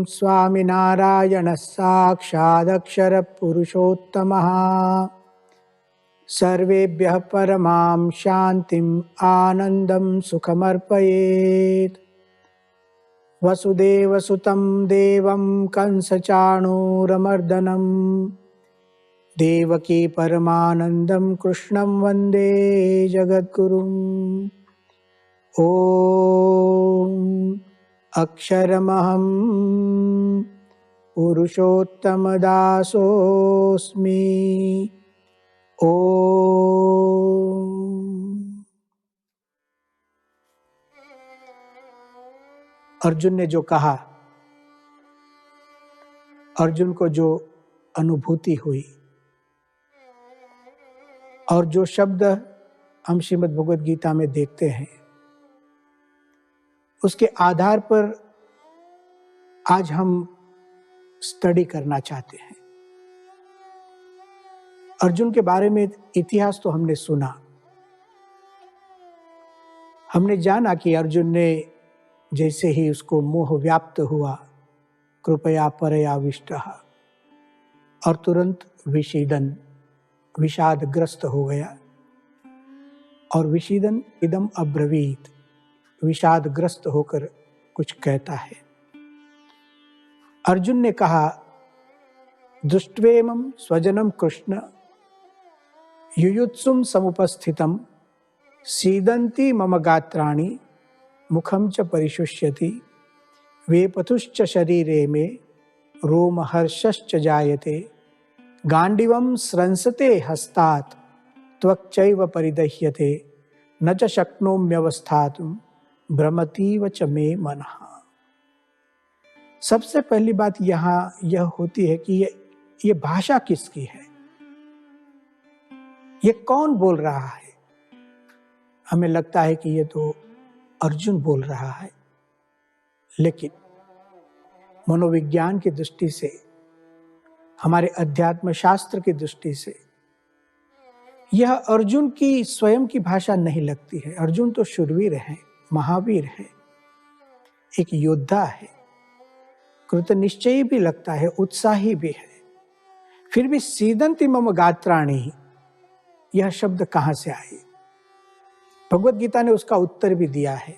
स्वामिनारायणः साक्षादक्षरः पुरुषोत्तमः। सर्वेभ्यः परमां शान्तिम् आनन्दं सुखमर्पयेत्। वसुदेवसुतं देवं कंसचाणूरमर्दनं देवकी परमानन्दं कृष्णं वन्दे जगद्गुरुम्। ॐ अक्षरमहं पुरुषोत्तमदासोऽस्मि। ॐ। अर्जुन ने जो कहा, अर्जुन को जो अनुभूति हुई और जो शब्द हम श्रीमद् भगवद गीता में देखते हैं, उसके आधार पर आज हम स्टडी करना चाहते हैं। अर्जुन के बारे में इतिहास तो हमने सुना, हमने जाना कि अर्जुन ने जैसे ही उसको मोह व्याप्त हुआ, कृपया परयाविष्टः, और तुरंत विषादग्रस्त हो गया। और विषीदन इदम अब्रवीत, विषादग्रस्त होकर कुछ कहता है। अर्जुन ने कहा, दृष्ट्वेमं स्वजनम कृष्ण युयुत्सुम समुपस्थितम सीदन्ति मम गात्राणि मुखम च परिशुष्यति वेपथुश्च शरीरे मे रोमहर्षश्च जायते गांडिवं स्रंसते हस्तात् त्वक्चैव परिदह्यते न च शक्नोम्यवस्थातुं भ्रमतीव च मे मनः। सबसे पहली बात यहाँ यह होती है कि ये भाषा किसकी है, ये कौन बोल रहा है। हमें लगता है कि ये तो अर्जुन बोल रहा है, लेकिन मनोविज्ञान की दृष्टि से, हमारे अध्यात्म शास्त्र की दृष्टि से यह अर्जुन की स्वयं की भाषा नहीं लगती है। अर्जुन तो शूरवीर है, महावीर है, एक योद्धा है, कृतनिश्चयी भी लगता है, उत्साही भी है। फिर भी सीदन्ति मम गात्राणि, यह शब्द कहां से आए? भगवद गीता ने उसका उत्तर भी दिया है।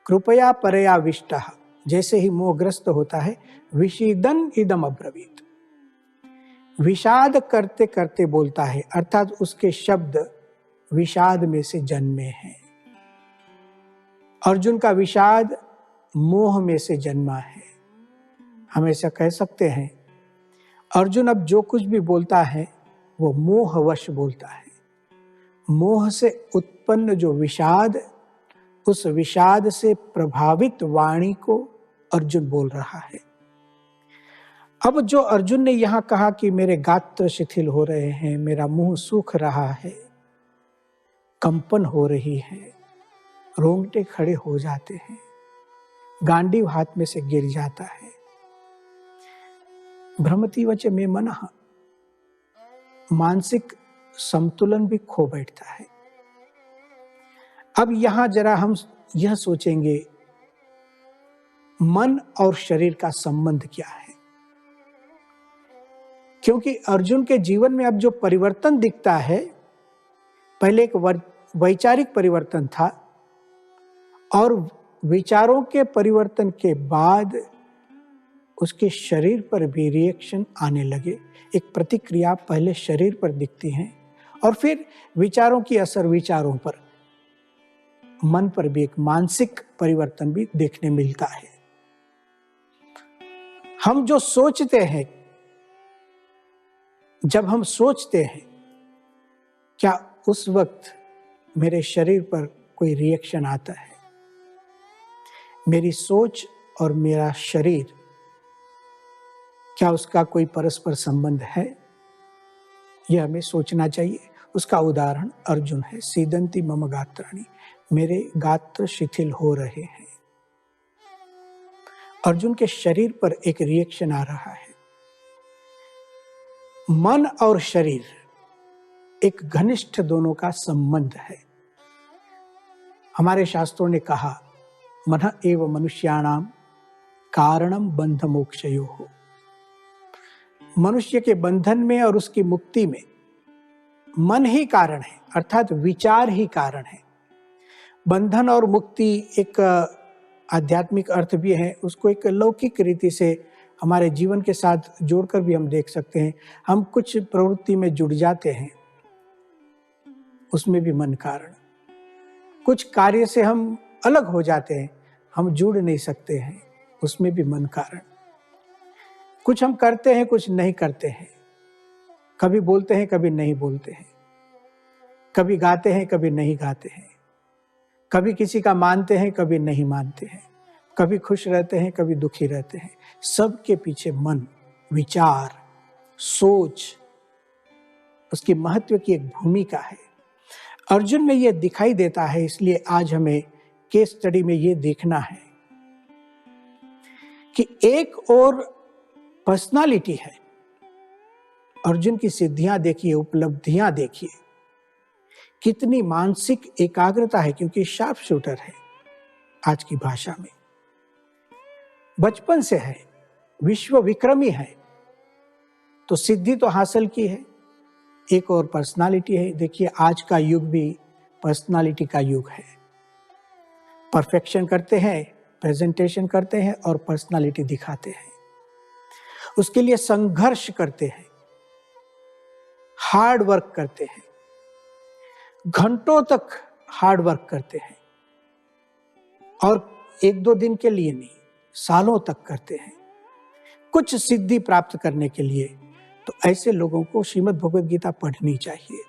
कृपया परयाविष्टः, जैसे ही मोहग्रस्त होता है, विषीदन इदम अब्रवीत, विषाद करते करते बोलता है, अर्थात उसके शब्द विषाद में से जन्मे हैं। अर्जुन का विषाद मोह में से जन्मा है। हम ऐसा कह सकते हैं, अर्जुन अब जो कुछ भी बोलता है वो मोहवश बोलता है। मोह से उत्पन्न जो विषाद, उस विषाद से प्रभावित वाणी को अर्जुन बोल रहा है। अब जो अर्जुन ने यहां कहा कि मेरे गात्र शिथिल हो रहे हैं, मेरा मुंह सूख रहा है, कंपन हो रही है, रोंगटे खड़े हो जाते हैं, गांडीव हाथ में से गिर जाता है, भ्रमतीव च मे मनः, मानसिक संतुलन भी खो बैठता है। अब यहां जरा हम यह सोचेंगे, मन और शरीर का संबंध क्या है? क्योंकि अर्जुन के जीवन में अब जो परिवर्तन दिखता है, पहले एक वैचारिक परिवर्तन था और विचारों के परिवर्तन के बाद उसके शरीर पर भी रिएक्शन आने लगे। एक प्रतिक्रिया पहले शरीर पर दिखती है और फिर विचारों की असर विचारों पर, मन पर भी एक मानसिक परिवर्तन भी देखने मिलता है। हम जो सोचते हैं, जब हम सोचते हैं, क्या उस वक्त मेरे शरीर पर कोई रिएक्शन आता है? मेरी सोच और मेरा शरीर, क्या उसका कोई परस्पर संबंध है? यह हमें सोचना चाहिए। उसका उदाहरण अर्जुन है। सीदंती मम गात्राणि, मेरे गात्र शिथिल हो रहे हैं। अर्जुन के शरीर पर एक रिएक्शन आ रहा है। मन और शरीर एक घनिष्ठ दोनों का संबंध है। हमारे शास्त्रों ने कहा, मनः एव मनुष्याणाम कारणम बंध मोक्षयोः। मनुष्य के बंधन में और उसकी मुक्ति में मन ही कारण है, अर्थात विचार ही कारण है। बंधन और मुक्ति एक आध्यात्मिक अर्थ भी है, उसको एक लौकिक रीति से हमारे जीवन के साथ जोड़कर भी हम देख सकते हैं। हम कुछ प्रवृत्ति में जुड़ जाते हैं, उसमें भी मन कारण। कुछ कार्य से हम अलग हो जाते हैं, हम जुड़ नहीं सकते हैं, उसमें भी मन कारण। कुछ हम करते हैं, कुछ नहीं करते हैं, कभी बोलते हैं, कभी नहीं बोलते हैं, कभी गाते हैं, कभी नहीं गाते हैं, कभी किसी का मानते हैं, कभी नहीं मानते हैं, कभी खुश रहते हैं, कभी दुखी रहते हैं। सबके पीछे मन, विचार, सोच, उसकी महत्व की एक भूमिका है। अर्जुन में यह दिखाई देता है, इसलिए आज हमें केस स्टडी में यह देखना है कि एक और पर्सनालिटी है। अर्जुन की सिद्धियां देखिए, उपलब्धियां देखिए, कितनी मानसिक एकाग्रता है, क्योंकि शार्प शूटर है आज की भाषा में, बचपन से है, विश्व विक्रमी है, तो सिद्धि तो हासिल की है। एक और पर्सनालिटी है। देखिए आज का युग भी पर्सनालिटी का युग है। परफेक्शन करते हैं, प्रेजेंटेशन करते हैं और पर्सनालिटी दिखाते हैं। उसके लिए संघर्ष करते हैं, हार्ड वर्क करते हैं, घंटों तक हार्ड वर्क करते हैं, और एक दो दिन के लिए नहीं, सालों तक करते हैं कुछ सिद्धि प्राप्त करने के लिए। तो ऐसे लोगों को श्रीमद् भगवद गीता पढ़नी चाहिए।